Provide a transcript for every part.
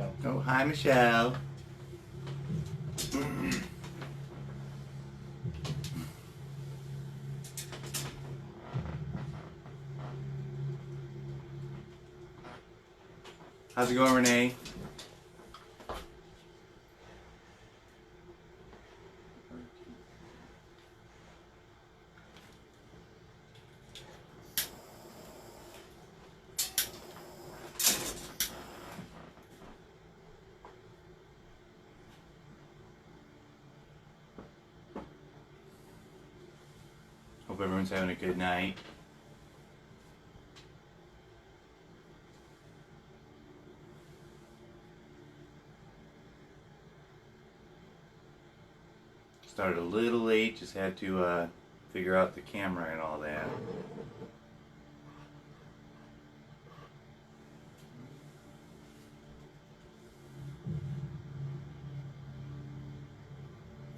Michelle. Oh, hi, Michelle. How's it going, Renee? Hope everyone's having a good night. Started a little late, just had to figure out the camera and all that.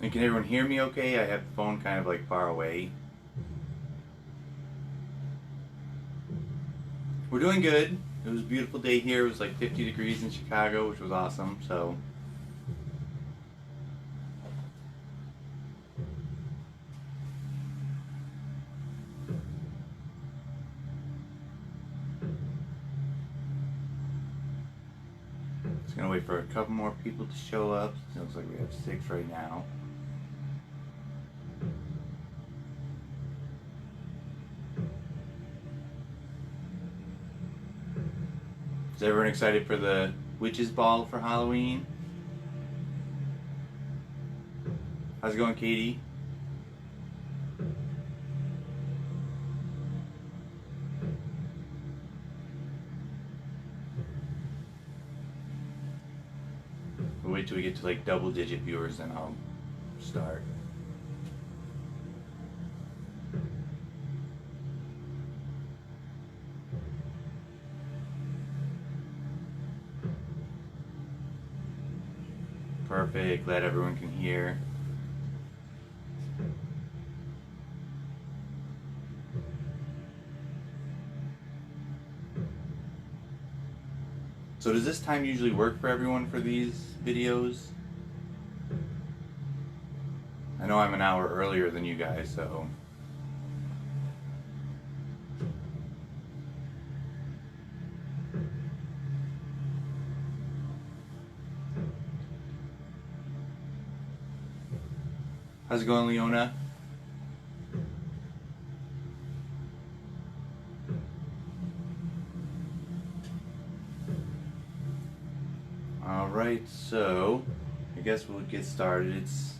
And can everyone hear me okay? I have the phone kind of like far away. We're doing good. It was a beautiful day here. It was like 50 degrees in Chicago, which was awesome. So just gonna wait for a couple more people to show up. It looks like we have 6 right now. Is everyone excited for the witches ball for Halloween? How's it going, Katie? We'll wait till we get to like double-digit viewers, then I'll start. Perfect, glad everyone can hear. So does this time usually work for everyone for these videos? I know I'm an hour earlier than you guys, so... How's it going, Leona? Alright, so I guess we'll get started. It's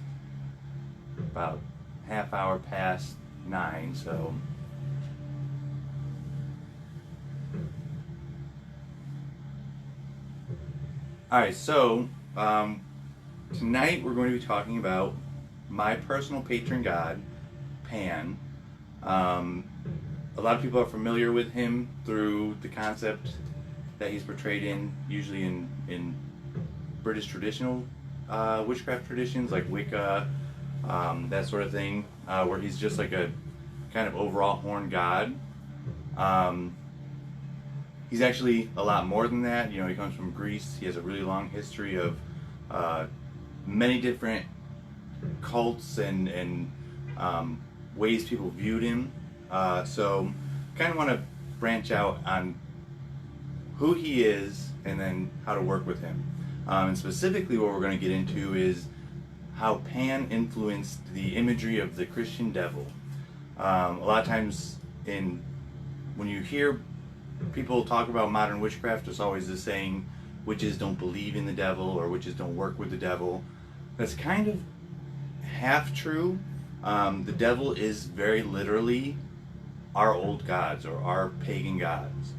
about half hour past 9, so alright, so tonight we're going to be talking about my personal patron god, Pan. A lot of people are familiar with him through the concept that he's portrayed in, usually in British traditional witchcraft traditions like Wicca, that sort of thing, where he's just like a kind of overall horned god. He's actually a lot more than that. You know, he comes from Greece. He has a really long history of many different cults and ways people viewed him. So kind of want to branch out on who he is and then how to work with him. And specifically what we're going to get into is how Pan influenced the imagery of the Christian devil. A lot of times when you hear people talk about modern witchcraft, there's always this saying, witches don't believe in the devil or witches don't work with the devil. That's kind of half true. The devil is very literally our old gods or our pagan gods.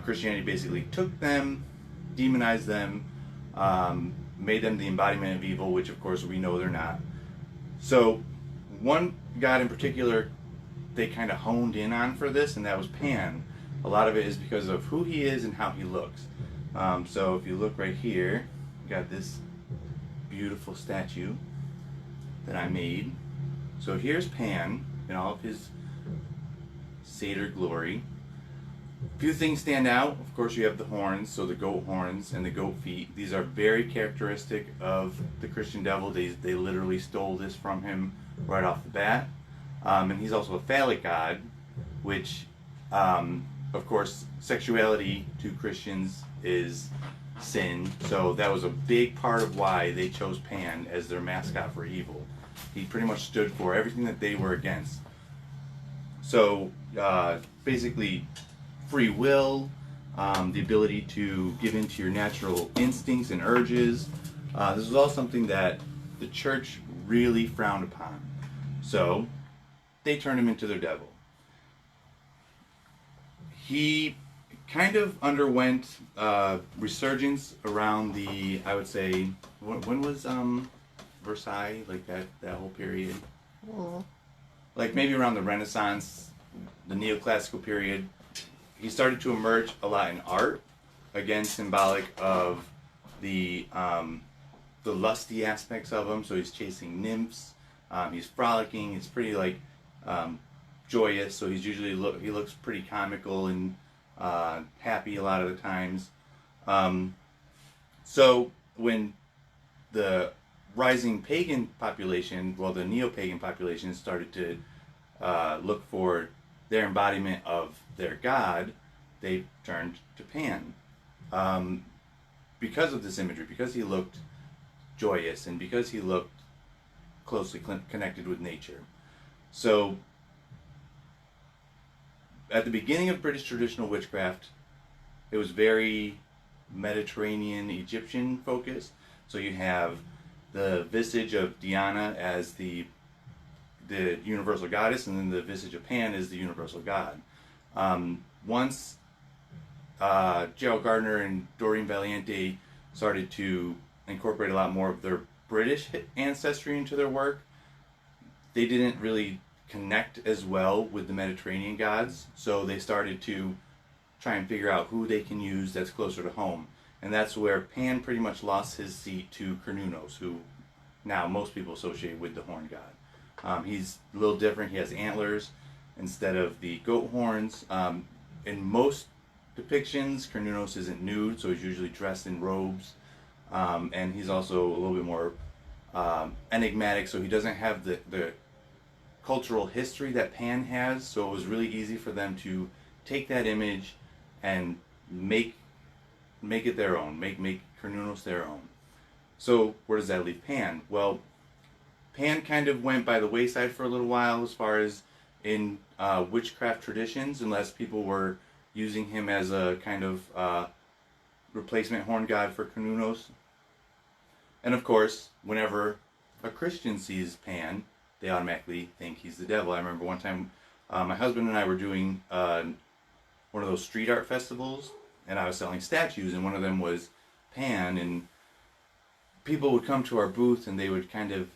Christianity basically took them, demonized them, made them the embodiment of evil, which of course we know they're not. So one god in particular they kind of honed in on for this, and that was Pan. A lot of it is because of who he is and how he looks. So if you look right here, you got this beautiful statue that I made. So here's Pan in all of his satyr glory. few things stand out. Of course, you have the horns, so the goat horns and the goat feet. These are very characteristic of the Christian devil. They literally stole this from him right off the bat. And he's also a phallic god, which, of course, sexuality to Christians is sin. So that was a big part of why they chose Pan as their mascot for evil. He pretty much stood for everything that they were against. So basically, free will, the ability to give into your natural instincts and urges. This was all something that the church really frowned upon. So they turned him into their devil. He kind of underwent resurgence around the, I would say, when was Versailles, like that whole period? Like maybe around the Renaissance, the neoclassical period. He started to emerge a lot in art, again symbolic of the lusty aspects of him. So he's chasing nymphs, he's frolicking, he's pretty like joyous. So he's usually he looks pretty comical and happy a lot of the times. So when the rising pagan population, well, the neo-pagan population started to look for their embodiment of their god, they turned to Pan. Because of this imagery, because he looked joyous and because he looked closely connected with nature. So at the beginning of British traditional witchcraft, it was very Mediterranean, Egyptian focused. So you have the visage of Diana as the universal goddess, and then the visage of Pan is the universal god. Once Gerald Gardner and Doreen Valiente started to incorporate a lot more of their British ancestry into their work, they didn't really connect as well with the Mediterranean gods, so they started to try and figure out who they can use that's closer to home. And that's where Pan pretty much lost his seat to Cernunnos, who now most people associate with the horn god. He's a little different. He has antlers instead of the goat horns. In most depictions, Cernunnos isn't nude, so he's usually dressed in robes. And he's also a little bit more enigmatic, so he doesn't have the cultural history that Pan has. So it was really easy for them to take that image and make it their own, make Cernunnos their own. So where does that leave Pan? Well, Pan kind of went by the wayside for a little while as far as in witchcraft traditions, unless people were using him as a kind of replacement horn god for Cernunnos. And of course, whenever a Christian sees Pan, they automatically think he's the devil. I remember one time my husband and I were doing one of those street art festivals, and I was selling statues, and one of them was Pan, and people would come to our booth and they would kind of,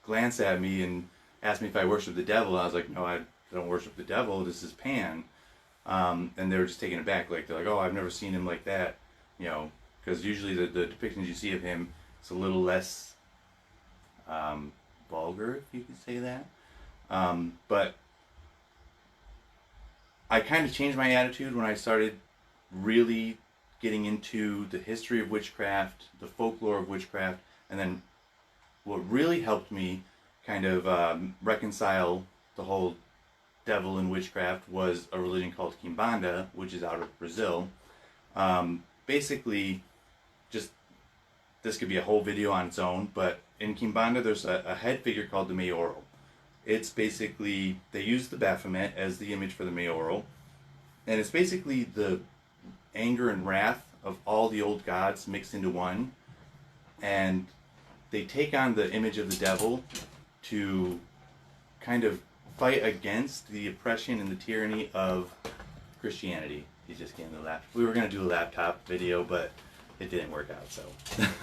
glance at me and ask me if I worship the devil. I was like, no, I don't worship the devil, this is Pan. And they were just taken aback, like they're like, oh, I've never seen him like that, because usually the depictions you see of him, it's a little less vulgar, if you could say that. But I kind of changed my attitude when I started really getting into the history of witchcraft, the folklore of witchcraft, and then what really helped me kind of reconcile the whole devil and witchcraft was a religion called Kimbanda, which is out of Brazil. Basically, just this could be a whole video on its own, but in Kimbanda there's a head figure called the maioral. It's basically, they use the Baphomet as the image for the maioral, and it's basically the anger and wrath of all the old gods mixed into one, and they take on the image of the devil to kind of fight against the oppression and the tyranny of Christianity. He's just getting the laptop. We were going to do a laptop video, but it didn't work out, so. Let's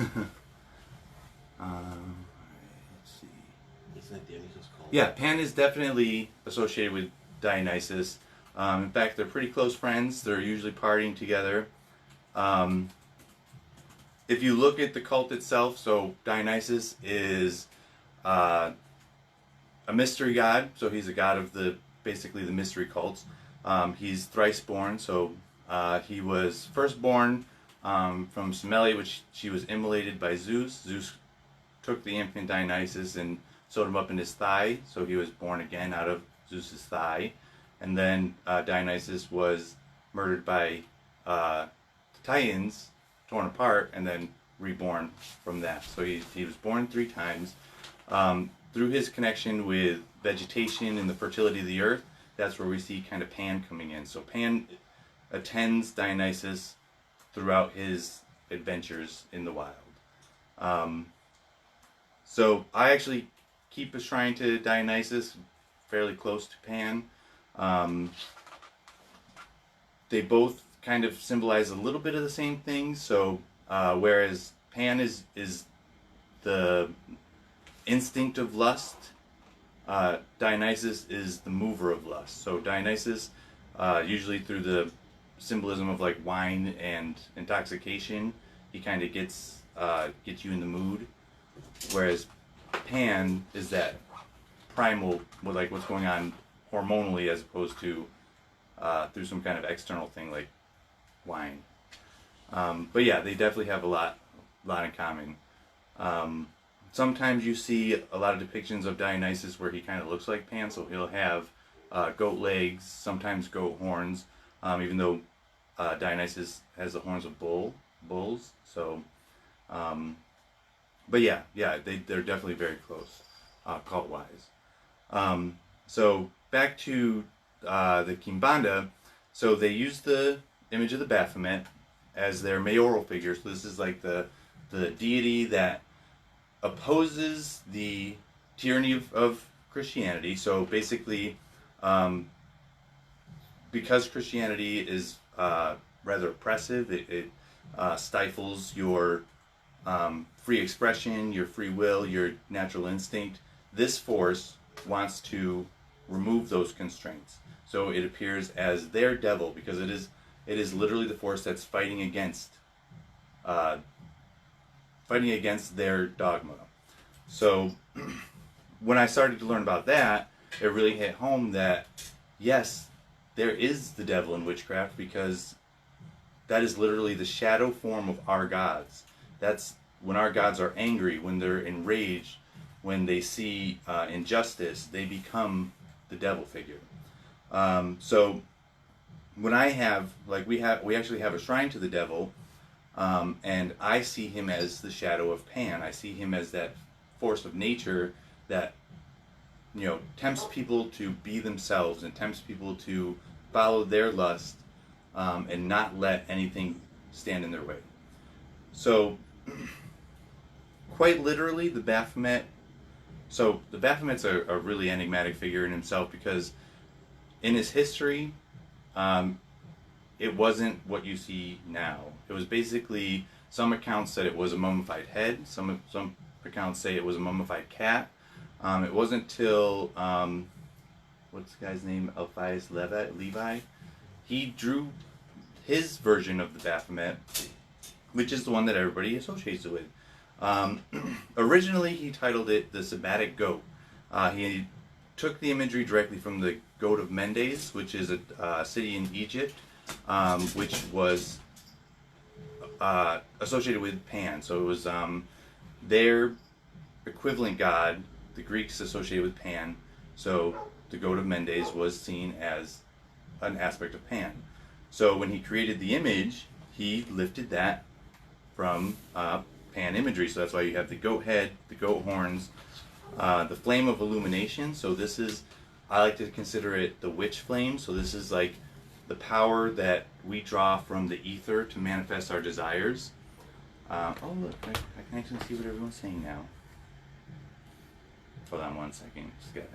see. Isn't that Dionysus called? Yeah, Pan is definitely associated with Dionysus. In fact, they're pretty close friends. They're usually partying together. If you look at the cult itself, so Dionysus is a mystery god, so he's a god of basically the mystery cults. He's thrice born, so he was first born from Semele, which she was immolated by Zeus. Zeus took the infant Dionysus and sewed him up in his thigh, so he was born again out of Zeus's thigh. And then Dionysus was murdered by the Titans, torn apart, and then reborn from that. So he was born 3 times. Through his connection with vegetation and the fertility of the earth, that's where we see kind of Pan coming in. So Pan attends Dionysus throughout his adventures in the wild. So I actually keep a shrine to Dionysus fairly close to Pan. They both kind of symbolize a little bit of the same thing. So whereas Pan is the instinct of lust, Dionysus is the mover of lust. So Dionysus, usually through the symbolism of like wine and intoxication, he kind of gets you in the mood. Whereas Pan is that primal, with like what's going on hormonally, as opposed to through some kind of external thing like wine. But yeah, they definitely have a lot in common. Sometimes you see a lot of depictions of Dionysus where he kind of looks like Pan, so he'll have goat legs, sometimes goat horns, even though Dionysus has the horns of bulls. So, but yeah, they're definitely very close, cult-wise. So back to the Kimbanda. So they use the image of the Baphomet as their mayoral figure. So this is like the deity that opposes the tyranny of Christianity. So basically, because Christianity is rather oppressive, it stifles your free expression, your free will, your natural instinct. This force wants to remove those constraints. So it appears as their devil, because it is literally the force that's fighting against their dogma. So when I started to learn about that, it really hit home that yes, there is the devil in witchcraft, because that is literally the shadow form of our gods. That's when our gods are angry, when they're enraged, when they see injustice, they become the devil figure. So when I have, like, we actually have a shrine to the devil, and I see him as the shadow of Pan. I see him as that force of nature that, you know, tempts people to be themselves and tempts people to follow their lust, and not let anything stand in their way. So quite literally, the Baphomet. So the Baphomet's a really enigmatic figure in himself, because in his history, it wasn't what you see now. It was basically, some accounts said it was a mummified head. Some accounts say it was a mummified cat. It wasn't till what's the guy's name? Alpheus Levi. He drew his version of the Baphomet, which is the one that everybody associates it with. Originally, he titled it the Sabbatic Goat. He took the imagery directly from the goat of Mendes, which is a city in Egypt, which was associated with Pan. So it was their equivalent god. The Greeks associated with Pan. So the goat of Mendes was seen as an aspect of Pan. So when he created the image, he lifted that from Pan imagery. So that's why you have the goat head, the goat horns, the flame of illumination. So this is, I like to consider it the witch flame. So this is like the power that we draw from the ether to manifest our desires. Oh look, I can actually see what everyone's saying now. Hold on one second. Just got it.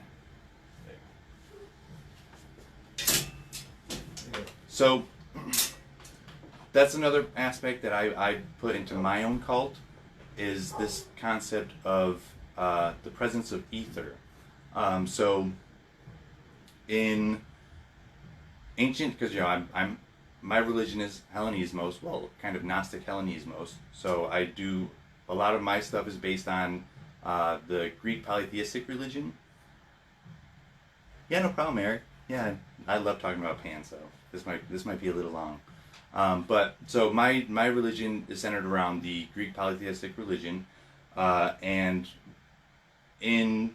So that's another aspect that I put into my own cult, is this concept of the presence of ether. So in ancient, because, you know, my religion is Hellenismos, well, kind of Gnostic Hellenismos. So I do, a lot of my stuff is based on the Greek polytheistic religion. Yeah, no problem, Eric. Yeah, I love talking about Pan, so this might be a little long. But so my religion is centered around the Greek polytheistic religion, and in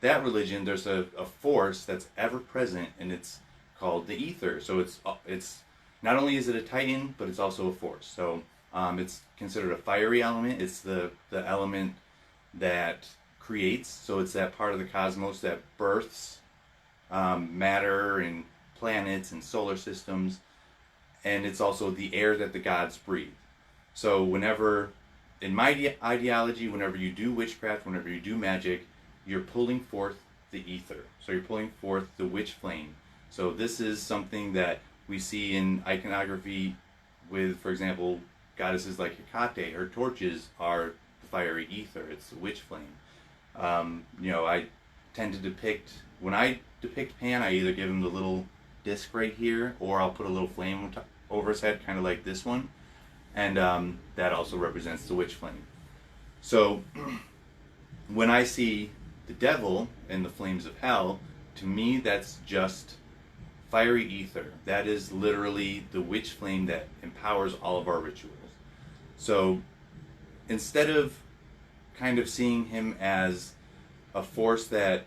that religion, there's a force that's ever present, and it's called the ether. So it's not only is it a titan, but it's also a force. So it's considered a fiery element. It's the element that creates. So it's that part of the cosmos that births matter and planets and solar systems, and it's also the air that the gods breathe. So whenever, in my ideology, whenever you do witchcraft, whenever you do magic, you're pulling forth the ether. So you're pulling forth the witch flame. So this is something that we see in iconography with, for example, goddesses like Hecate. Her torches are the fiery ether. It's the witch flame. I tend to depict, when I depict Pan, I either give him the little disc right here, or I'll put a little flame over his head, kind of like this one. And that also represents the witch flame. So when I see the devil and the flames of hell, to me that's just fiery ether. That is literally the witch flame that empowers all of our rituals. So instead of kind of seeing him as a force that,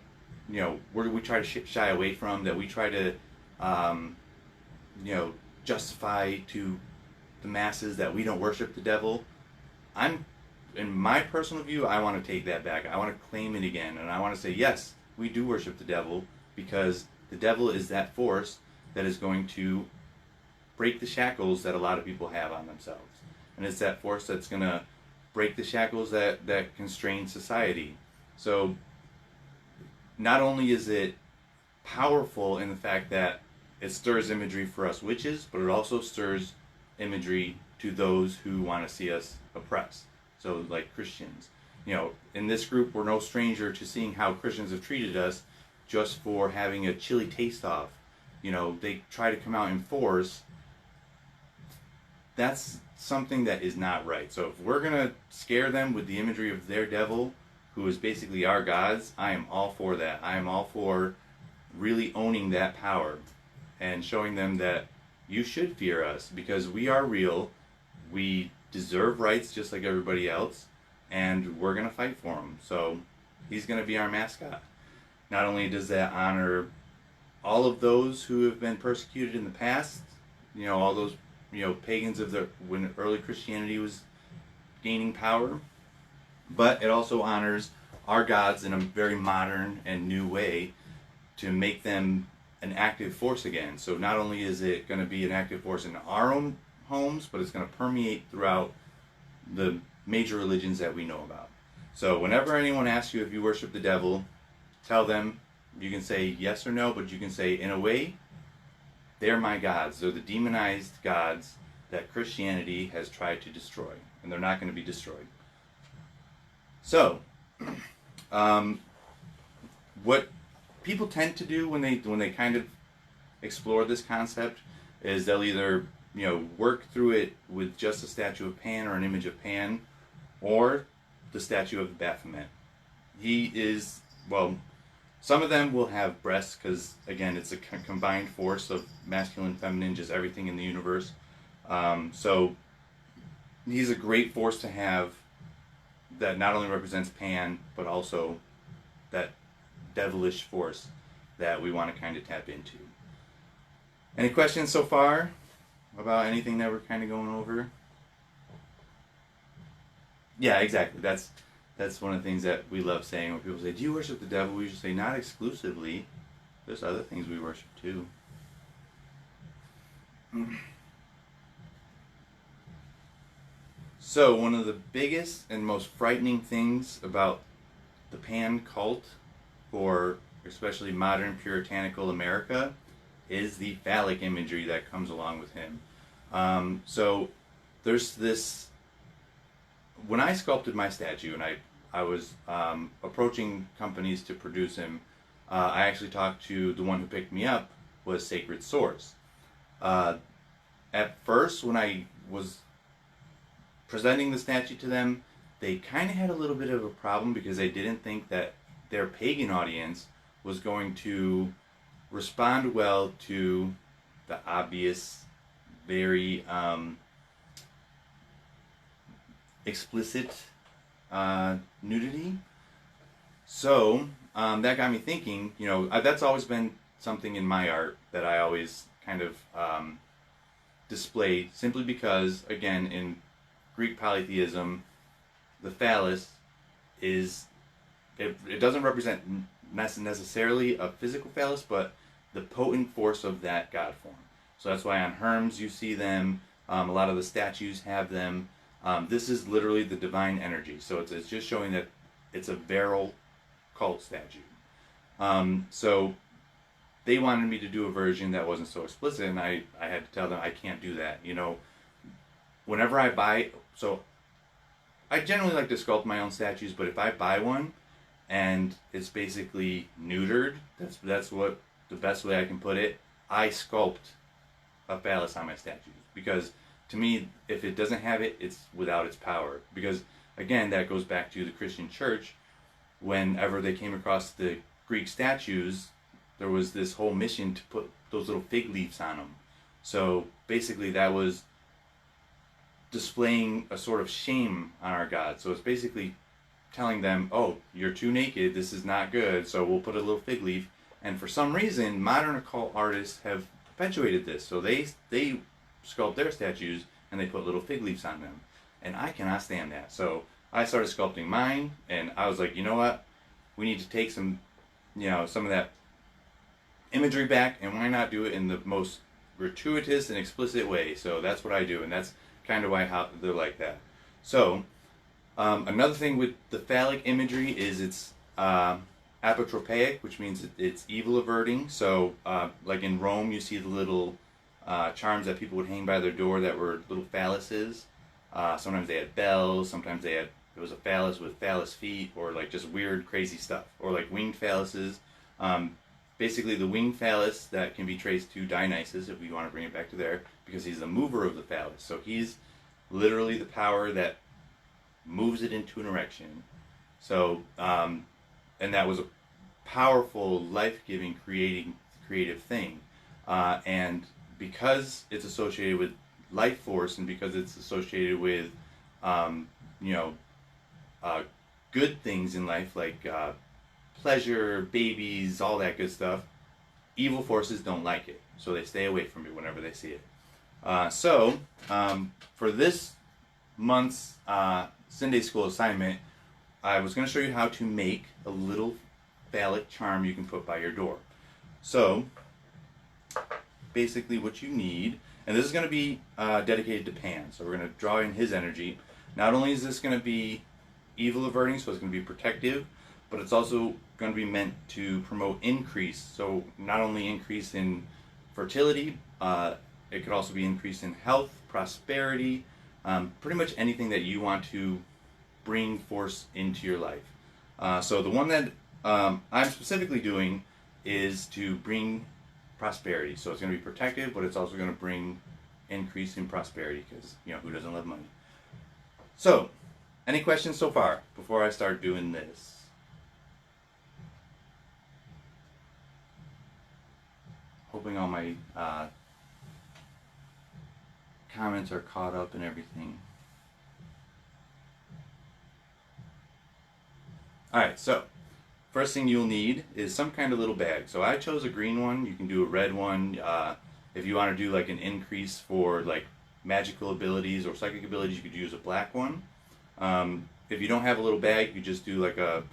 we try to shy away from, that we try to, justify to the masses that we don't worship the devil, in my personal view, I want to take that back. I want to claim it again, and I want to say, yes, we do worship the devil, because the devil is that force that is going to break the shackles that a lot of people have on themselves. And it's that force that's going to break the shackles that constrain society. So not only is it powerful in the fact that it stirs imagery for us witches, but it also stirs imagery to those who want to see us oppressed. So like Christians. In this group, we're no stranger to seeing how Christians have treated us just for having a chili taste off. They try to come out in force. That's something that is not right. So if we're going to scare them with the imagery of their devil, who is basically our gods, I am all for that. I am all for really owning that power and showing them that you should fear us, because we are real. We deserve rights just like everybody else, and we're going to fight for him. So he's going to be our mascot. Not only does that honor all of those who have been persecuted in the past, all those pagans of when early Christianity was gaining power, but it also honors our gods in a very modern and new way to make them an active force again. So not only is it going to be an active force in our own homes, but it's going to permeate throughout the major religions that we know about. So whenever anyone asks you if you worship the devil, tell them, you can say yes or no, but you can say, in a way, they're my gods. They're the demonized gods that Christianity has tried to destroy, and they're not going to be destroyed. So, what people tend to do when they kind of explore this concept is they'll either work through it with just a statue of Pan or an image of Pan, or the statue of the Baphomet. He is, some of them will have breasts, because again, it's a combined force of masculine, feminine, just everything in the universe. So he's a great force to have that not only represents Pan, but also that devilish force that we want to kind of tap into. Any questions so far about anything that we're kind of going over? Yeah, exactly. That's one of the things that we love saying when people say, do you worship the devil? We just say, not exclusively. There's other things we worship too. So one of the biggest and most frightening things about the Pan cult, for especially modern puritanical America, is the phallic imagery that comes along with him. So there's this, when I sculpted my statue and I was approaching companies to produce him, I actually talked to the one who picked me up, was Sacred Source. At first, when I was presenting the statue to them, they kind of had a little bit of a problem, because they didn't think that their pagan audience was going to respond well to the obvious, very explicit nudity. So that got me thinking, you know, that's always been something in my art that I always kind of display, simply because, again, in Greek polytheism, the phallus is, it doesn't represent necessarily a physical phallus, but the potent force of that god form. So that's why on Herms you see them, a lot of the statues have them. This is literally the divine energy, so it's just showing that it's a virile cult statue. So they wanted me to do a version that wasn't so explicit, and I had to tell them I can't do that. You know, whenever I buy, so I generally like to sculpt my own statues, but if I buy one and it's basically neutered, that's what the best way I can put it. I sculpt a phallus on my statues, because to me, if it doesn't have it, it's without its power. Because again, that goes back to the Christian church. Whenever they came across the Greek statues, there was this whole mission to put those little fig leaves on them. So basically that was displaying a sort of shame on our God. So it's basically telling them, oh, you're too naked, this is not good, so we'll put a little fig leaf. And for some reason, modern occult artists have perpetuated this. So they sculpt their statues and they put little fig leaves on them. And I cannot stand that. So I started sculpting mine, and I was like, you know what? We need to take some, you know, some of that imagery back, and why not do it in the most gratuitous and explicit way? So that's what I do, and that's kind of why they're like that. So another thing with the phallic imagery is it's apotropaic, which means it's evil averting. So like in Rome, you see the little charms that people would hang by their door that were little phalluses. Sometimes they had bells, sometimes it was a phallus with phallus feet, or like just weird crazy stuff, or like winged phalluses. Basically the winged phallus that can be traced to Dionysus, if we want to bring it back to there, because he's the mover of the phallus. So he's literally the power that moves it into an erection. So and that was a powerful, life-giving, creative thing. And because it's associated with life force, and because it's associated with good things in life, like pleasure, babies, all that good stuff, evil forces don't like it, so they stay away from it whenever they see it. So for this month's Sunday school assignment, I was going to show you how to make a little phallic charm you can put by your door. So basically what you need, and this is going to be dedicated to Pan, so we're going to draw in his energy. Not only is this going to be evil averting, so it's going to be protective, but it's also going to be meant to promote increase. So not only increase in fertility, it could also be increase in health, prosperity, pretty much anything that you want to bring force into your life. So the one that I'm specifically doing is to bring prosperity. So it's going to be protective, but it's also going to bring increase in prosperity, because, you know, who doesn't love money? So, any questions so far before I start doing this? Hoping all my comments are caught up and everything. Alright, so first thing you'll need is some kind of little bag. So I chose a green one. You can do a red one. If you want to do like an increase for like magical abilities or psychic abilities, you could use a black one. If you don't have a little bag, you just do like a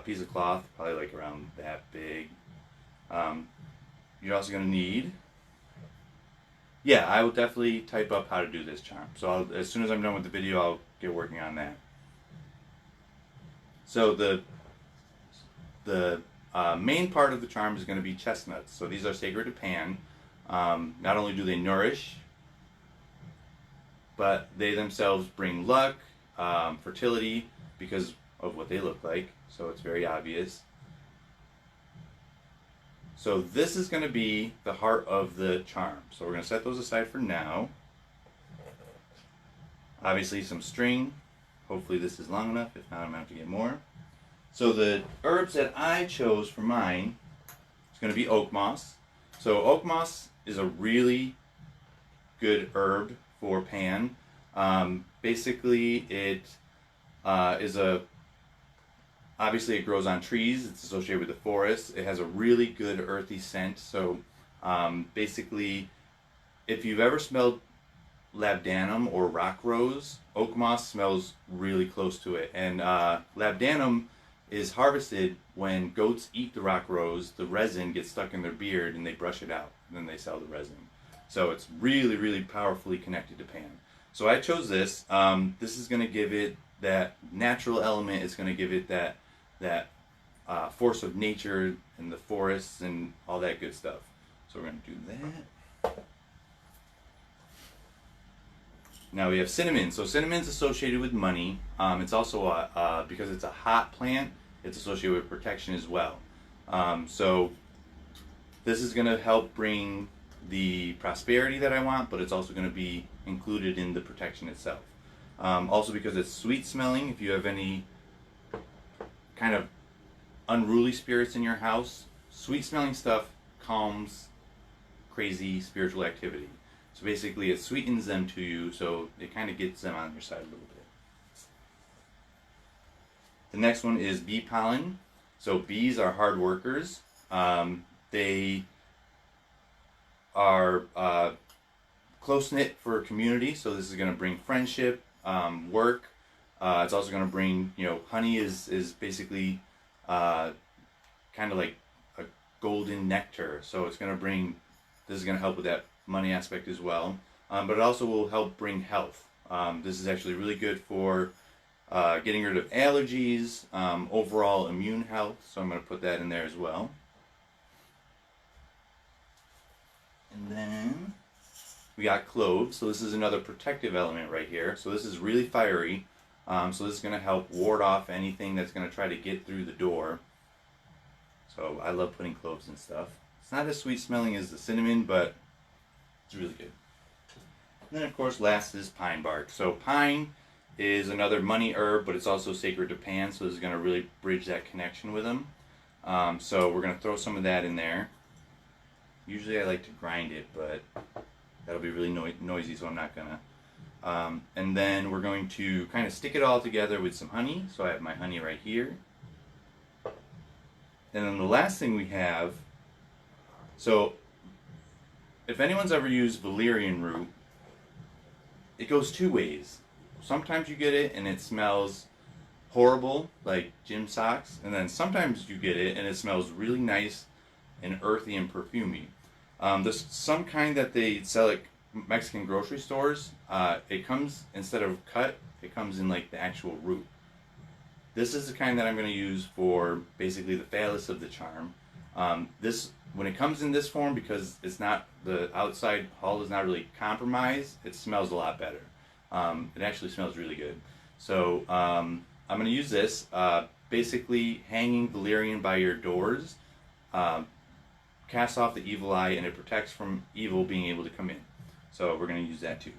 piece of cloth, probably like around that big. You're also going to need, I will definitely type up how to do this charm. So as soon as I'm done with the video, I'll get working on that. So the main part of the charm is going to be chestnuts. So these are sacred to Pan. Not only do they nourish, but they themselves bring luck, fertility, because of what they look like. So it's very obvious. So this is going to be the heart of the charm. So we're going to set those aside for now. Obviously some string. Hopefully this is long enough. If not, I'm going to have to get more. So the herbs that I chose for mine, It's going to be oak moss. So oak moss is a really good herb for Pan. Basically, it is obviously it grows on trees. It's associated with the forest. It has a really good earthy scent. So basically, if you've ever smelled labdanum or rock rose, oak moss smells really close to it. And labdanum is harvested when goats eat the rock rose. The resin gets stuck in their beard and they brush it out, and then they sell the resin. So it's really, really powerfully connected to Pan. So I chose this. This is going to give it that natural element. It's going to give it that force of nature and the forests and all that good stuff. So we're going to do that. Now we have cinnamon. So cinnamon's associated with money. It's also because it's a hot plant, it's associated with protection as well. So this is going to help bring the prosperity that I want, but it's also going to be included in the protection itself. Also because it's sweet smelling. If you have any kind of unruly spirits in your house, sweet smelling stuff calms crazy spiritual activity. So basically it sweetens them to you, so it kind of gets them on your side a little bit. The next one is bee pollen. So bees are hard workers. They are close-knit for a community, so this is going to bring friendship, work. It's also going to bring, honey is basically kind of like a golden nectar, so it's going to bring, this is going to help with that money aspect as well, but it also will help bring health. This is actually really good for getting rid of allergies, overall immune health, so I'm going to put that in there as well. And then we got cloves. So this is another protective element right here. So this is really fiery. So this is going to help ward off anything that's going to try to get through the door. So I love putting cloves and stuff. It's not as sweet smelling as the cinnamon, but it's really good. And then of course last is pine bark. So pine is another money herb, but it's also sacred to Pan, so this is going to really bridge that connection with him. So we're going to throw some of that in there. Usually I like to grind it, but that'll be really noisy, so I'm not going to. And then we're going to kind of stick it all together with some honey. So I have my honey right here. And then the last thing we have, so if anyone's ever used valerian root, it goes two ways. Sometimes you get it and it smells horrible, like gym socks, and then sometimes you get it and it smells really nice and earthy and perfumey. There's some kind that they sell at Mexican grocery stores. It comes, instead of cut, it comes in like the actual root. This is the kind that I'm going to use for basically the phallus of the charm. This, when it comes in this form, because it's not, the outside hull is not really compromised, it smells a lot better. It actually smells really good. So I'm going to use this, basically hanging valerian by your doors. Casts off the evil eye, and it protects from evil being able to come in. So we're going to use that too.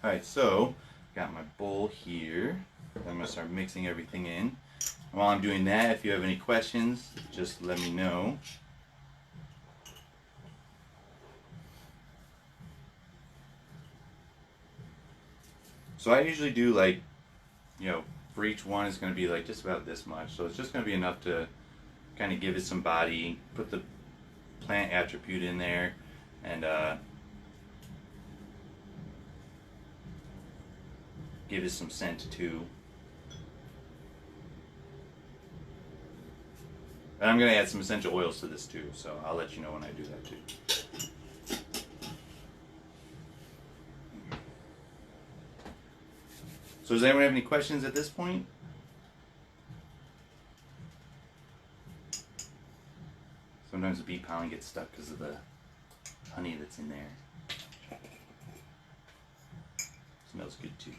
Alright, so got my bowl here. I'm going to start mixing everything in. And while I'm doing that, if you have any questions, just let me know. So I usually do like, for each one it's going to be like just about this much. So it's just going to be enough to kind of give it some body, put the plant attribute in there, and give it some scent too. And I'm going to add some essential oils to this too, so I'll let you know when I do that too. So does anyone have any questions at this point? Sometimes the bee pollen gets stuck because of the honey that's in there. Smells good too.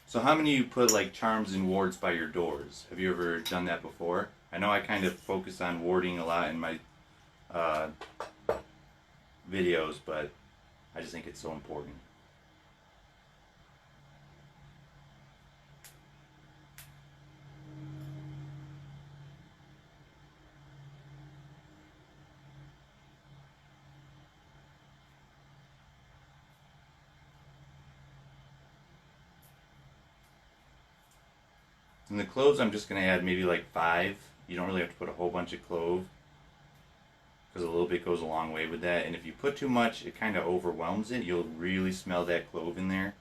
So how many of you put like charms and wards by your doors? Have you ever done that before? I know I kind of focus on warding a lot in my videos, but I just think it's so important. And the cloves, I'm just going to add maybe like 5. You don't really have to put a whole bunch of clove, because a little bit goes a long way with that. And if you put too much, it kind of overwhelms it. You'll really smell that clove in there.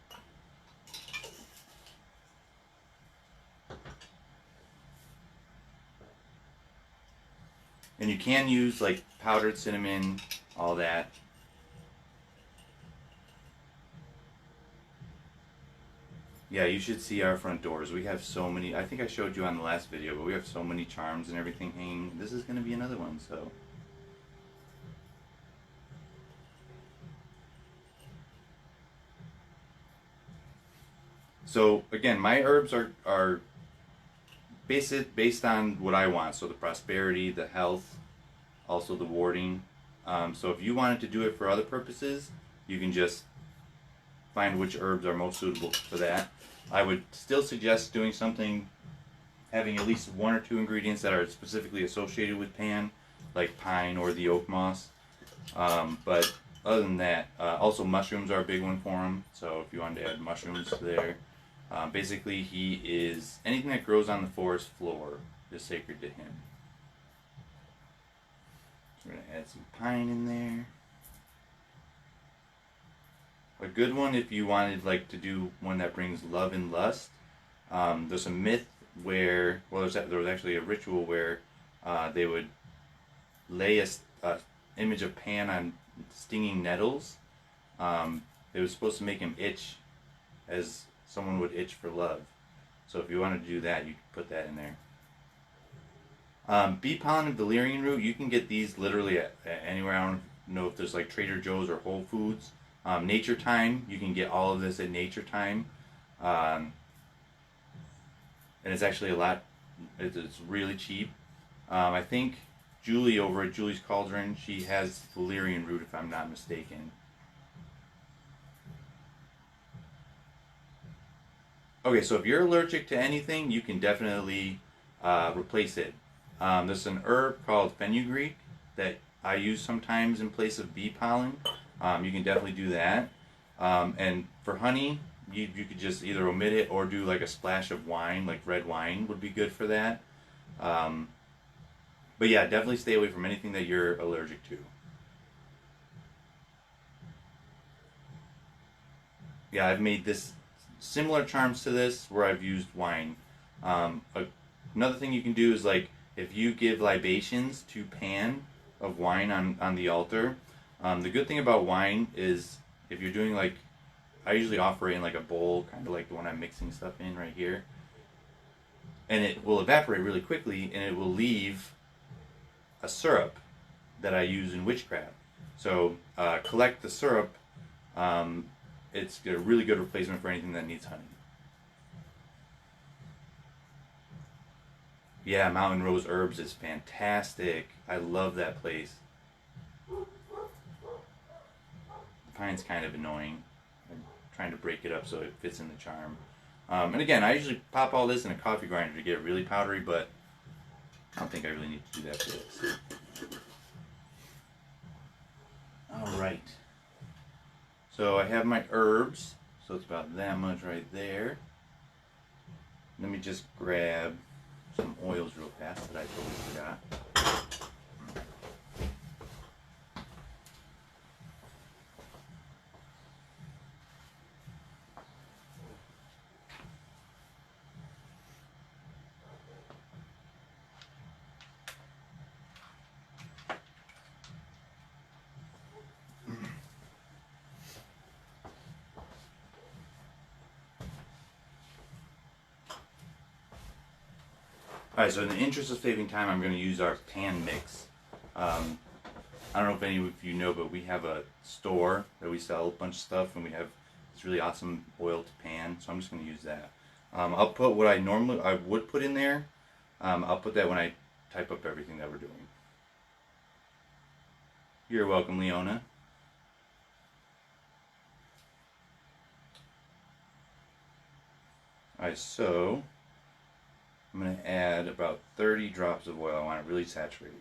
And you can use like powdered cinnamon, all that. Yeah, you should see our front doors. We have so many. I think I showed you on the last video, but we have so many charms and everything hanging. This is going to be another one, so. So again, my herbs are based on what I want. So the prosperity, the health, also the warding. So if you wanted to do it for other purposes, you can just find which herbs are most suitable for that. I would still suggest doing something, having at least 1 or 2 ingredients that are specifically associated with Pan, like pine or the oak moss. But other than that, also mushrooms are a big one for him. So if you wanted to add mushrooms there, basically he is, anything that grows on the forest floor is sacred to him. So we're going to add some pine in there. A good one if you wanted like to do one that brings love and lust. There's a myth where, well, there was actually a ritual where they would lay a image of Pan on stinging nettles. It was supposed to make him itch as someone would itch for love. So if you wanted to do that, you could put that in there. Bee pollen and valerian root, you can get these literally at anywhere. I don't know if there's like Trader Joe's or Whole Foods. Nature Time, you can get all of this at Nature Time. And it's actually it's really cheap. I think Julie over at Julie's Cauldron, she has valerian root if I'm not mistaken. Okay, so if you're allergic to anything, you can definitely replace it. There's an herb called fenugreek that I use sometimes in place of bee pollen. You can definitely do that. And for honey, you could just either omit it or do like a splash of wine, like red wine would be good for that. But yeah, definitely stay away from anything that you're allergic to. Yeah, I've made this similar charms to this where I've used wine. Another thing you can do is like if you give libations to Pan of wine on the altar. The good thing about wine is if you're doing like, I usually offer it in like a bowl, kind of like the one I'm mixing stuff in right here. And it will evaporate really quickly and it will leave a syrup that I use in witchcraft. So collect the syrup. It's a really good replacement for anything that needs honey. Yeah, Mountain Rose Herbs is fantastic. I love that place. Pine's kind of annoying. I'm trying to break it up so it fits in the charm. And again, I usually pop all this in a coffee grinder to get it really powdery, but I don't think I really need to do that for this. Alright. So I have my herbs, so it's about that much right there. Let me just grab some oils real fast that I totally forgot. Alright, so in the interest of saving time, I'm going to use our pan mix. I don't know if any of you know, but we have a store that we sell a bunch of stuff, and we have this really awesome oil to pan, so I'm just going to use that. I'll put what I would put in there. I'll put that when I type up everything that we're doing. You're welcome, Leona. Alright, so I'm going to add about 30 drops of oil. I want it really saturated.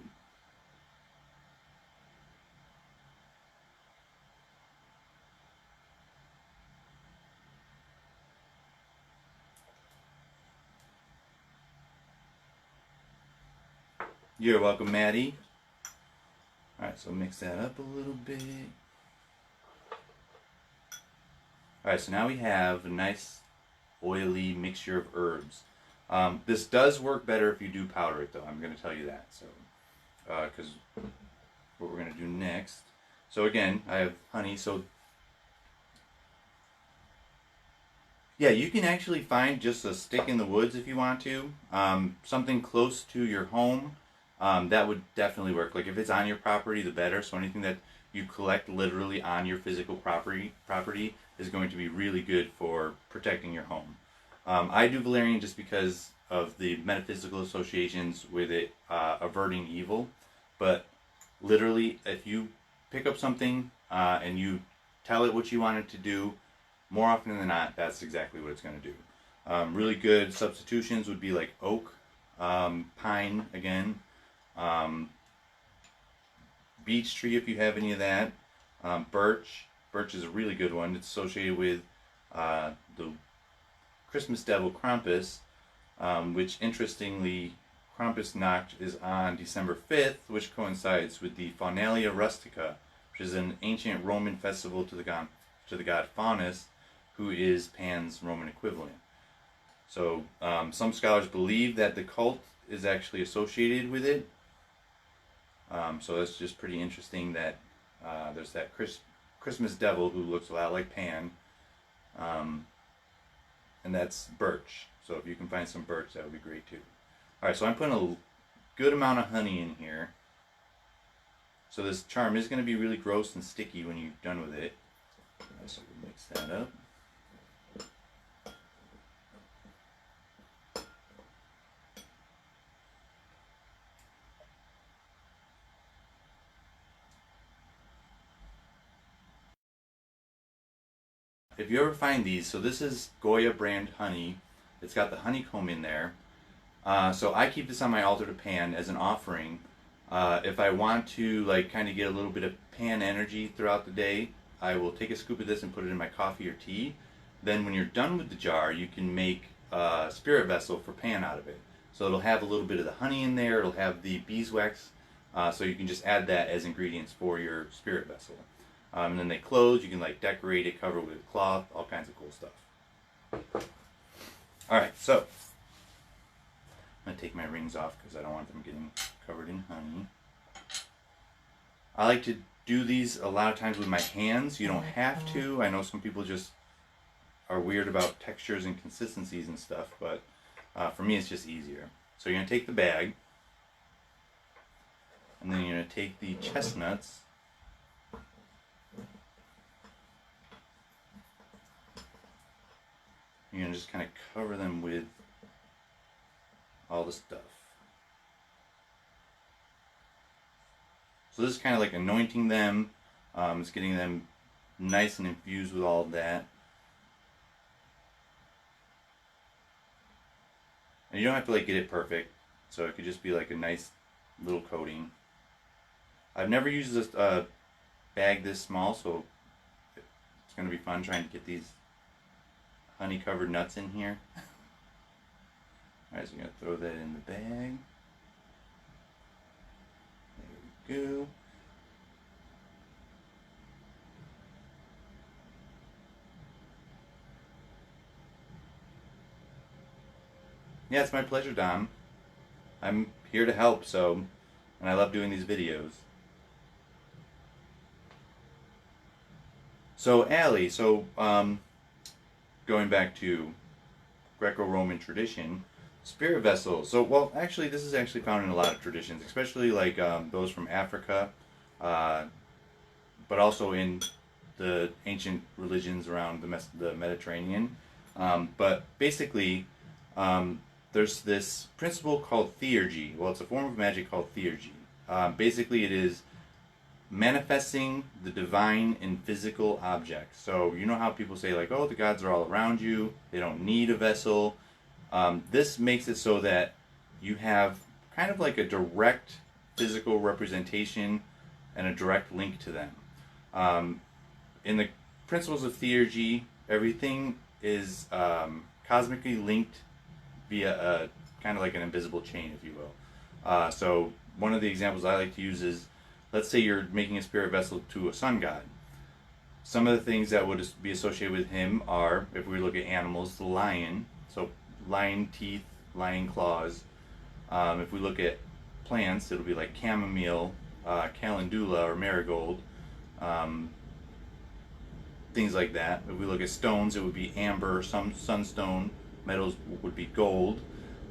You're welcome, Maddie. Alright, so mix that up a little bit. Alright, so now we have a nice oily mixture of herbs. This does work better if you do powder it, though. I'm going to tell you that. So, because what we're going to do next. So again, I have honey. So yeah, you can actually find just a stick in the woods if you want to. Something close to your home. That would definitely work. Like if it's on your property, the better. So anything that you collect literally on your physical property is going to be really good for protecting your home. I do valerian just because of the metaphysical associations with it averting evil. But literally, if you pick up something and you tell it what you want it to do, more often than not, that's exactly what it's going to do. Really good substitutions would be like oak, pine again, beech tree if you have any of that, birch. Birch is a really good one. It's associated with the Christmas devil Krampus, which interestingly, Krampusnacht is on December 5th, which coincides with the Faunalia Rustica, which is an ancient Roman festival to the god Faunus, who is Pan's Roman equivalent. So some scholars believe that the cult is actually associated with it. So it's just pretty interesting that there's that Christmas devil who looks a lot like Pan, and that's birch. So if you can find some birch, that would be great too. Alright, so I'm putting a good amount of honey in here. So this charm is going to be really gross and sticky when you're done with it. So we'll mix that up. If you ever find these, so this is Goya brand honey. It's got the honeycomb in there. So I keep this on my altar to Pan as an offering. If I want to like kind of get a little bit of Pan energy throughout the day, I will take a scoop of this and put it in my coffee or tea. Then when you're done with the jar, you can make a spirit vessel for Pan out of it. So it'll have a little bit of the honey in there. It'll have the beeswax. So you can just add that as ingredients for your spirit vessel. And then they close. You can like decorate it, cover it with cloth, all kinds of cool stuff. Alright, so I'm going to take my rings off because I don't want them getting covered in honey. I like to do these a lot of times with my hands. You don't have to. I know some people just are weird about textures and consistencies and stuff, but for me it's just easier. So you're going to take the bag, and then you're going to take the chestnuts, you're going to just kind of cover them with all the stuff. So this is kind of like anointing them. It's getting them nice and infused with all of that. And you don't have to like get it perfect. So it could just be like a nice little coating. I've never used this bag this small, so it's going to be fun trying to get these honey covered nuts in here. Alright, so we're going to throw that in the bag. There we go. Yeah, it's my pleasure, Dom. I'm here to help, and I love doing these videos. So, Allie, going back to Greco-Roman tradition, spirit vessels. So, well, actually, this is actually found in a lot of traditions, especially like those from Africa, but also in the ancient religions around the Mediterranean. But basically, there's this principle called Theurgy. Well, it's a form of magic called Theurgy. Basically, it is manifesting the divine in physical objects. So you know how people say like, oh, the gods are all around you, they don't need a vessel. This makes it so that you have kind of like a direct physical representation and a direct link to them. In the principles of Theurgy, everything is cosmically linked via a kind of like an invisible chain, if you will. So one of the examples I like to use is, let's say you're making a spirit vessel to a sun god. Some of the things that would be associated with him are, if we look at animals, the lion. So lion teeth, lion claws. If we look at plants, it'll be like chamomile, calendula, or marigold. Things like that. If we look at stones, it would be amber, some sunstone. Metals would be gold.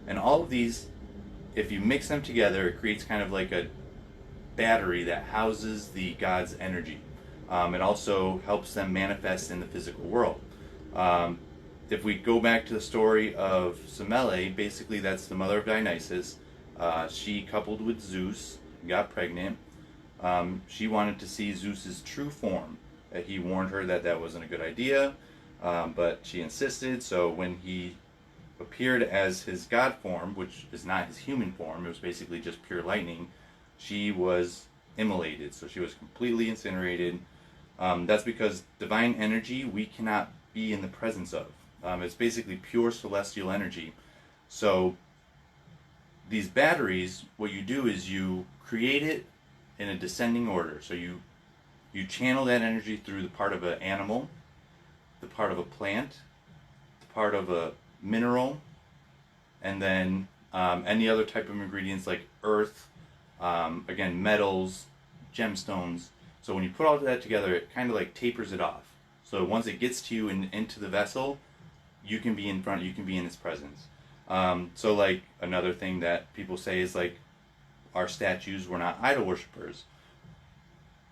And all of these, if you mix them together, it creates kind of like a battery that houses the god's energy. It also helps them manifest in the physical world. If we go back to the story of Semele, basically that's the mother of Dionysus. She coupled with Zeus, got pregnant. She wanted to see Zeus's true form. He warned her that that wasn't a good idea, but she insisted. So when he appeared as his god form, which is not his human form, it was basically just pure lightning, she was immolated. So she was completely incinerated. That's because divine energy we cannot be in the presence of. It's basically pure celestial energy. So these batteries, what you do is you create it in a descending order. So you channel that energy through the part of an animal, the part of a plant, the part of a mineral, and then any other type of ingredients like earth, again, metals, gemstones. So when you put all of that together, it kind of like tapers it off. So once it gets to you and into the vessel, you can be in front, you can be in its presence. So like another thing that people say is like, our statues were not idol worshippers.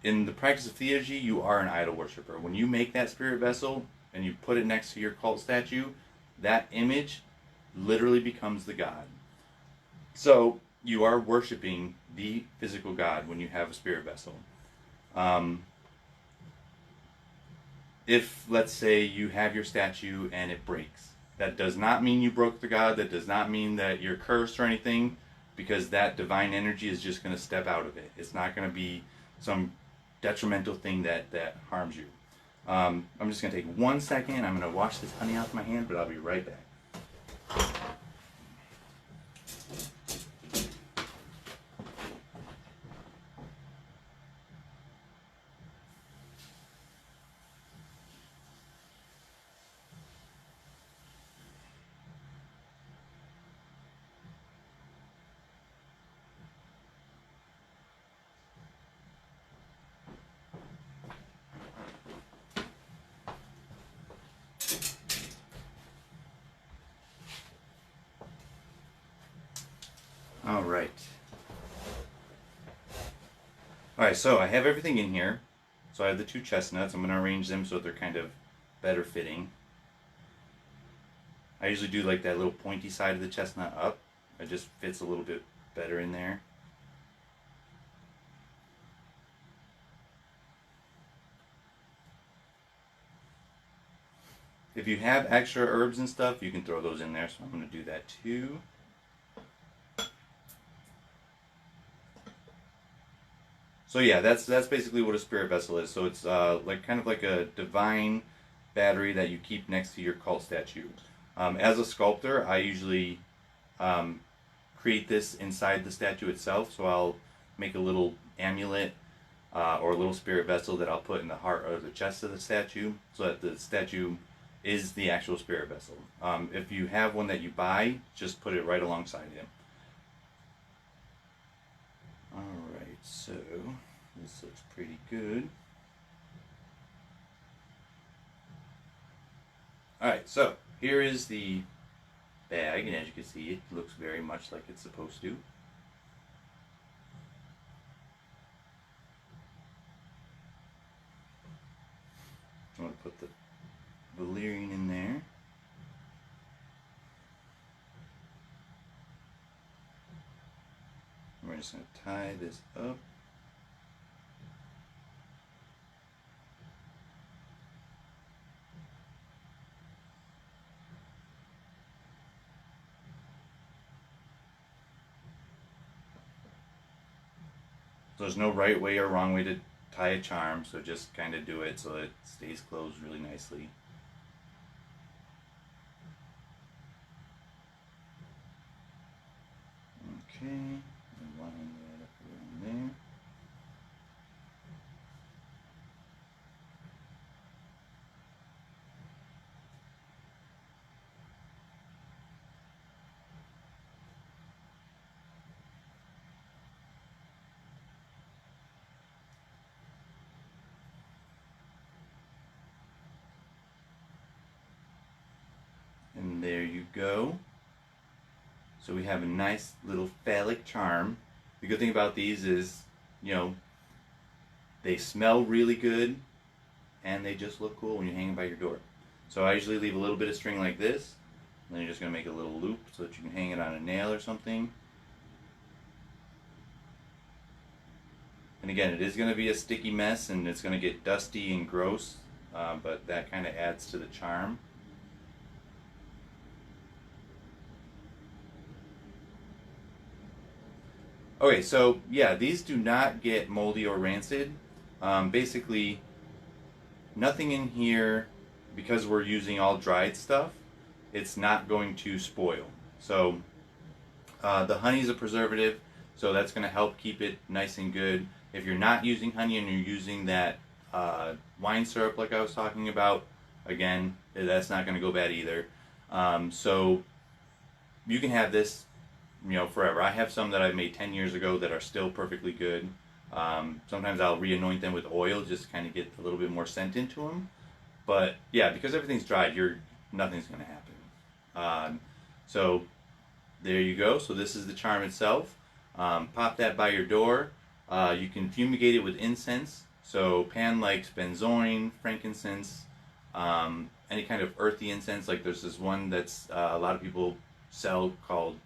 In the practice of theurgy, you are an idol worshipper. When you make that spirit vessel and you put it next to your cult statue, that image literally becomes the god. So you are worshiping the physical god when you have a spirit vessel. If, let's say, you have your statue and it breaks, that does not mean you broke the god. That does not mean that you're cursed or anything, because that divine energy is just going to step out of it. It's not going to be some detrimental thing that harms you. I'm just going to take 1 second. I'm going to wash this honey off my hand, but I'll be right back. Alright, so I have everything in here. So I have the two chestnuts. I'm going to arrange them so they're kind of better fitting. I usually do like that little pointy side of the chestnut up. It just fits a little bit better in there. If you have extra herbs and stuff, you can throw those in there, so I'm going to do that too. So yeah, that's basically what a spirit vessel is. So it's like kind of like a divine battery that you keep next to your cult statue. As a sculptor, I usually create this inside the statue itself. So I'll make a little amulet or a little spirit vessel that I'll put in the heart or the chest of the statue, so that the statue is the actual spirit vessel. If you have one that you buy, just put it right alongside him. Alright, so this looks pretty good. Alright, so here is the bag, and as you can see, it looks very much like it's supposed to. I'm going to put the valerian in there. just going to tie this up. So there's no right way or wrong way to tie a charm, so just kind of do it so it stays closed really nicely. Okay, and line that up around there. And there you go. So we have a nice little phallic charm. The good thing about these is, you know, they smell really good and they just look cool when you hang them by your door. So I usually leave a little bit of string like this, and then you're just going to make a little loop so that you can hang it on a nail or something. And again, it is going to be a sticky mess and it's going to get dusty and gross, but that kind of adds to the charm. Okay, so yeah, these do not get moldy or rancid. Basically, nothing in here, because we're using all dried stuff, it's not going to spoil. So the honey is a preservative, so that's going to help keep it nice and good. If you're not using honey and you're using that wine syrup like I was talking about, again, that's not going to go bad either. So you can have this, you know, forever. I have some that I made 10 years ago that are still perfectly good. Sometimes I'll re-anoint them with oil just to kind of get a little bit more scent into them. But yeah, because everything's dried, nothing's going to happen. So there you go. So this is the charm itself. Pop that by your door. You can fumigate it with incense. So Pan likes benzoin, frankincense, any kind of earthy incense. Like there's this one that's a lot of people sell called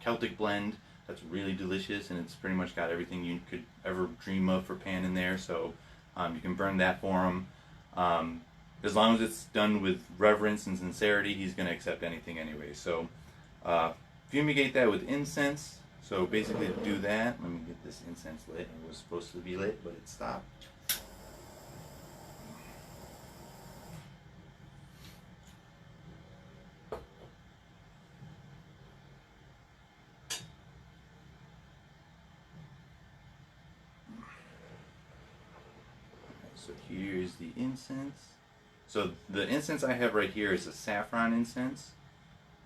Celtic Blend. That's really delicious, and it's pretty much got everything you could ever dream of for Pan in there. So you can burn that for him. As long as it's done with reverence and sincerity, he's going to accept anything anyway. So fumigate that with incense. So basically to do that, let me get this incense lit. It was supposed to be lit, but it stopped. So here's the incense. So the incense I have right here is a saffron incense.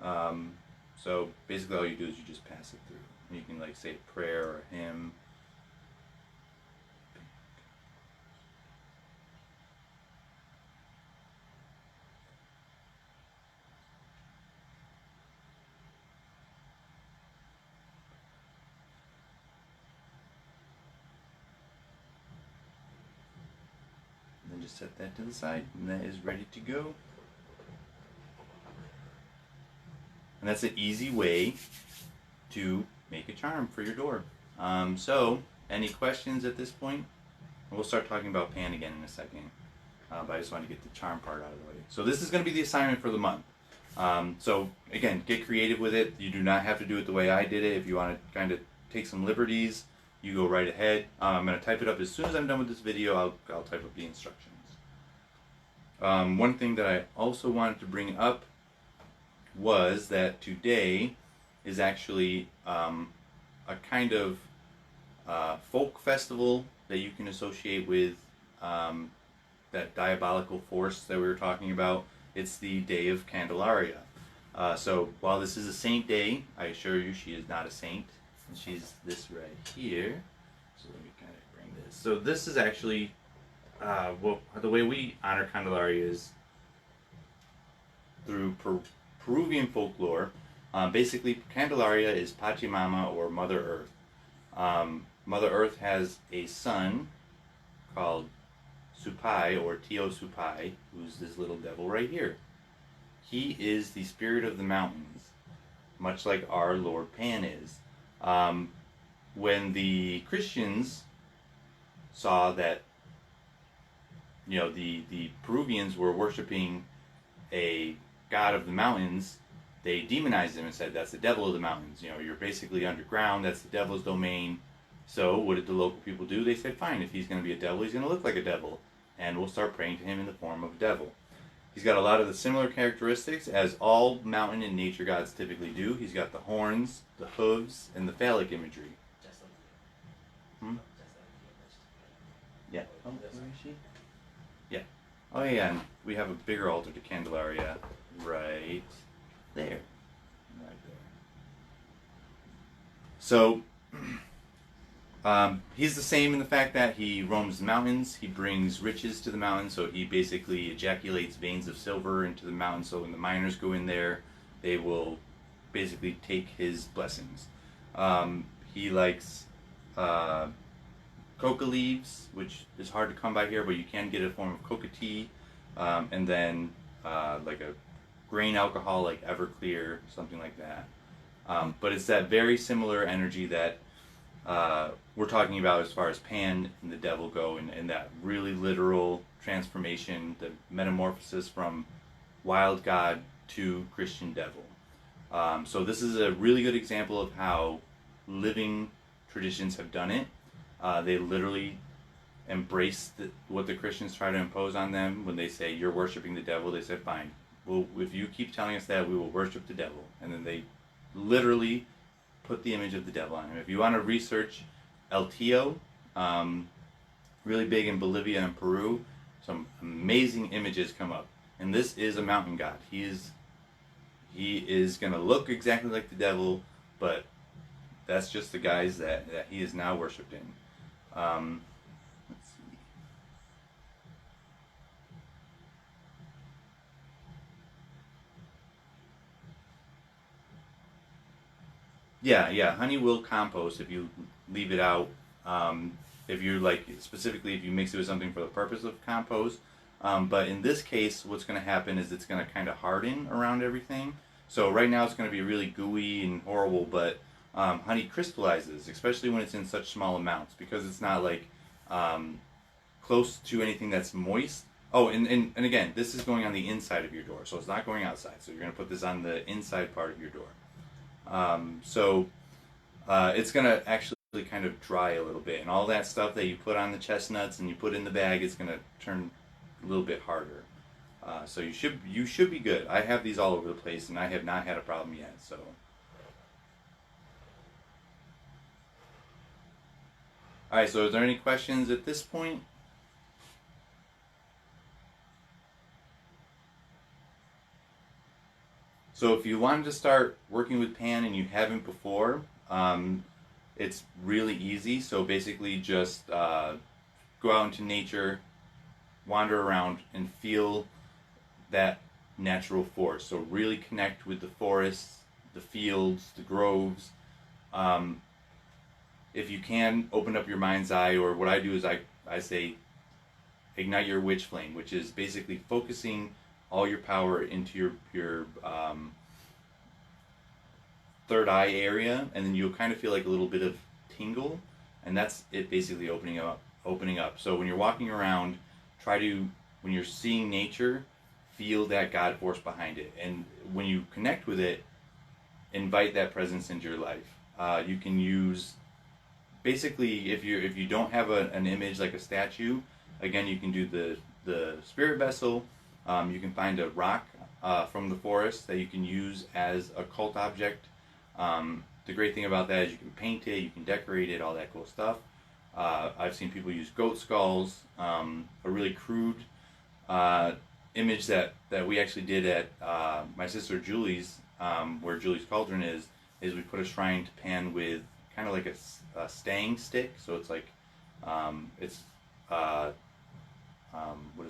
So basically all you do is you just pass it through. You can like say a prayer or a hymn. And then just set that to the side, and that is ready to go. And that's an easy way to make a charm for your door. So, any questions at this point? We'll start talking about Pan again in a second. But I just wanted to get the charm part out of the way. So this is going to be the assignment for the month. So again, get creative with it. You do not have to do it the way I did it. If you want to kind of take some liberties, you go right ahead. I'm going to type it up as soon as I'm done with this video. I'll type up the instructions. One thing that I also wanted to bring up was that today is actually a kind of folk festival that you can associate with that diabolical force that we were talking about. It's the day of Candelaria. So while this is a saint day, I assure you she is not a saint. She's this right here. So let me kind of bring this. So this is actually, well, the way we honor Candelaria is through Peruvian folklore. Basically, Candelaria is Pachamama, or Mother Earth. Mother Earth has a son called Supai, or Tio Supai, who's this little devil right here. He is the spirit of the mountains, much like our Lord Pan is. when the Christians saw that, you know, the Peruvians were worshiping a god of the mountains, they demonized him and said, that's the devil of the mountains. You know, you're basically underground, that's the devil's domain. So what did the local people do? They said, fine, if he's going to be a devil, he's going to look like a devil, and we'll start praying to him in the form of a devil. He's got a lot of the similar characteristics as all mountain and nature gods typically do. He's got the horns, the hooves, and the phallic imagery. Yeah. Oh, where is she? Yeah. Oh, yeah, and we have a bigger altar to Candelaria right there. Right there. So, he's the same in the fact that he roams the mountains, he brings riches to the mountains, so he basically ejaculates veins of silver into the mountain, so when the miners go in there, they will basically take his blessings. He likes coca leaves, which is hard to come by here, but you can get a form of coca tea, and then like a grain alcohol like Everclear, something like that. But it's that very similar energy that we're talking about as far as Pan and the devil go, and that really literal transformation, the metamorphosis from wild god to Christian devil. So this is a really good example of how living traditions have done it. They literally embrace what the Christians try to impose on them. When they say, you're worshiping the devil, they said, fine, well, if you keep telling us that, we will worship the devil. And then they literally put the image of the devil on him. If you want to research El Tío, really big in Bolivia and Peru, some amazing images come up. And this is a mountain god. He is going to look exactly like the devil, but that's just the guys that he is now worshipped in. Let's see. Yeah, honey will compost if you leave it out. If you're like, specifically if you mix it with something for the purpose of compost. But in this case, what's going to happen is it's going to kind of harden around everything. So right now it's going to be really gooey and horrible, but honey crystallizes, especially when it's in such small amounts, because it's not like close to anything that's moist. Oh, and again, this is going on the inside of your door, so it's not going outside. So you're going to put this on the inside part of your door. It's going to actually kind of dry a little bit, and all that stuff that you put on the chestnuts and you put in the bag is going to turn a little bit harder. So you should be good. I have these all over the place, and I have not had a problem yet. So. All right. So, is there any questions at this point? So, if you wanted to start working with Pan and you haven't before, it's really easy. So basically, just go out into nature, wander around, and feel that natural force. So really connect with the forests, the fields, the groves. If you can, open up your mind's eye, or what I do is I say, ignite your witch flame, which is basically focusing all your power into your third eye area, and then you'll kind of feel like a little bit of tingle, and that's it basically opening up. So when you're walking around, when you're seeing nature, feel that God force behind it, and when you connect with it, invite that presence into your life. You can use, basically, if you don't have an image like a statue, again, you can do the spirit vessel. You can find a rock from the forest that you can use as a cult object. The great thing about that is you can paint it, you can decorate it, all that cool stuff. I've seen people use goat skulls. A really crude image that we actually did at my sister Julie's, where Julie's cauldron is we put a shrine to Pan with kind of like a stang stick. So it's like, what is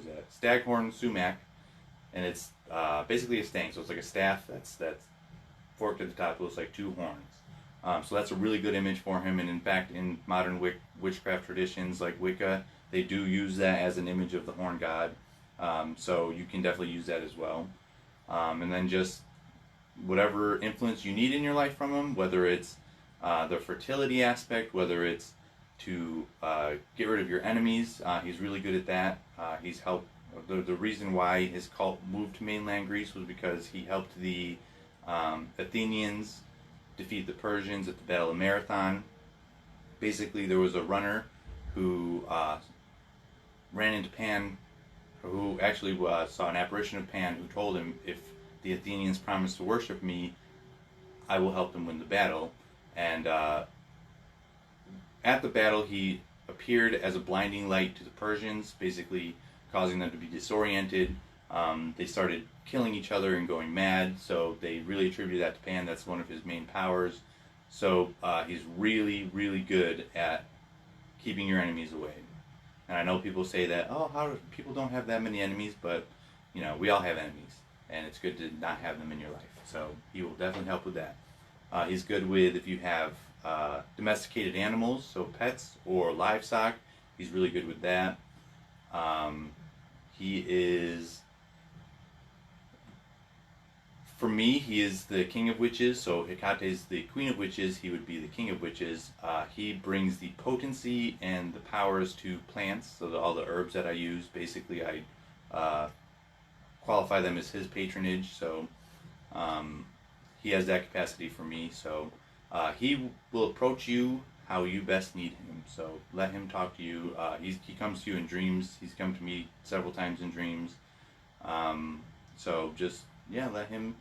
that? Staghorn sumac, and it's basically a stang. So it's like a staff that's forked at the top. It looks like two horns. So that's a really good image for him. And in fact, in modern witchcraft traditions like Wicca, they do use that as an image of the horn god. So you can definitely use that as well. And then just whatever influence you need in your life from him, whether it's the fertility aspect, whether it's to get rid of your enemies. He's really good at that. He's helped. The reason why his cult moved to mainland Greece was because he helped the Athenians defeat the Persians at the Battle of Marathon. Basically, there was a runner who ran into Pan, who actually saw an apparition of Pan, who told him, if the Athenians promise to worship me, I will help them win the battle. And at the battle, he appeared as a blinding light to the Persians, basically causing them to be disoriented. They started killing each other and going mad, so they really attributed that to Pan. That's one of his main powers. So he's really, really good at keeping your enemies away. And I know people say that, oh, how do people don't have that many enemies, but you know, we all have enemies, and it's good to not have them in your life. So he will definitely help with that. He's good with if you have domesticated animals, so pets or livestock. He's really good with that. He is, for me, he is the king of witches. So Hecate is the queen of witches. He would be the king of witches. He brings the potency and the powers to plants. So all the herbs that I use, basically I qualify them as his patronage. So he has that capacity for me. So he will approach you how you best need him. So let him talk to you. He comes to you in dreams. He's come to me several times in dreams. So just, yeah, let him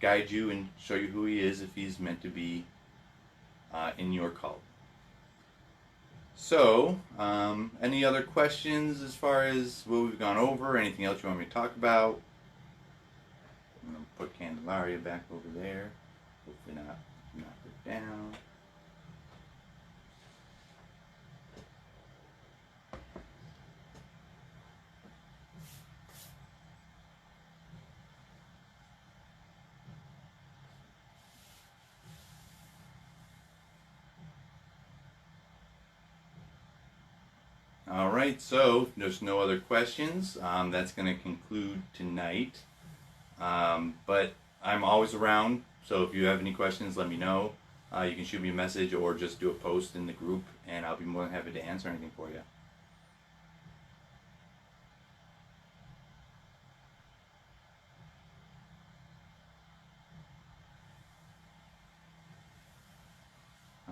guide you and show you who he is if he's meant to be in your cult. So, any other questions as far as what we've gone over? Anything else you want me to talk about? I'm going to put Candelaria back over there. Hopefully not knock her down. Alright, so if there's no other questions, that's going to conclude tonight. But I'm always around, so if you have any questions, let me know. You can shoot me a message or just do a post in the group, and I'll be more than happy to answer anything for you.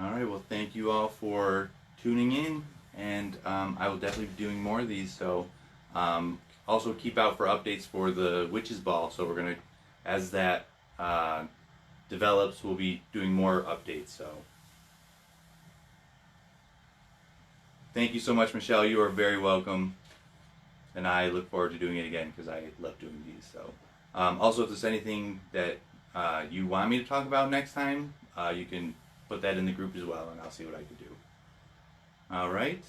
Alright, well, thank you all for tuning in, and I will definitely be doing more of these. So also keep out for updates for the Witches Ball. So we're going to, as that develops, we'll be doing more updates. So thank you so much, Michelle. You are very welcome, and I look forward to doing it again because I love doing these. So also, if there's anything that you want me to talk about next time, you can put that in the group as well, and I'll see what I can do. All right.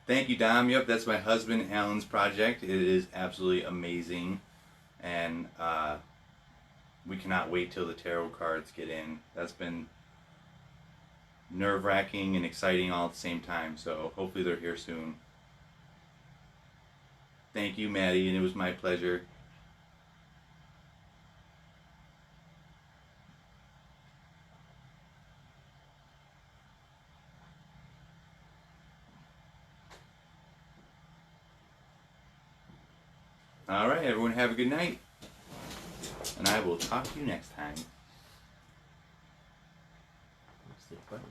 Thank you, Dom. Yep, that's my husband Alan's project. It is absolutely amazing, and we cannot wait till the tarot cards get in. That's been nerve-wracking and exciting all at the same time, so hopefully they're here soon. Thank you, Maddie, and it was my pleasure. All right, everyone, have a good night, and I will talk to you next time. What's the button?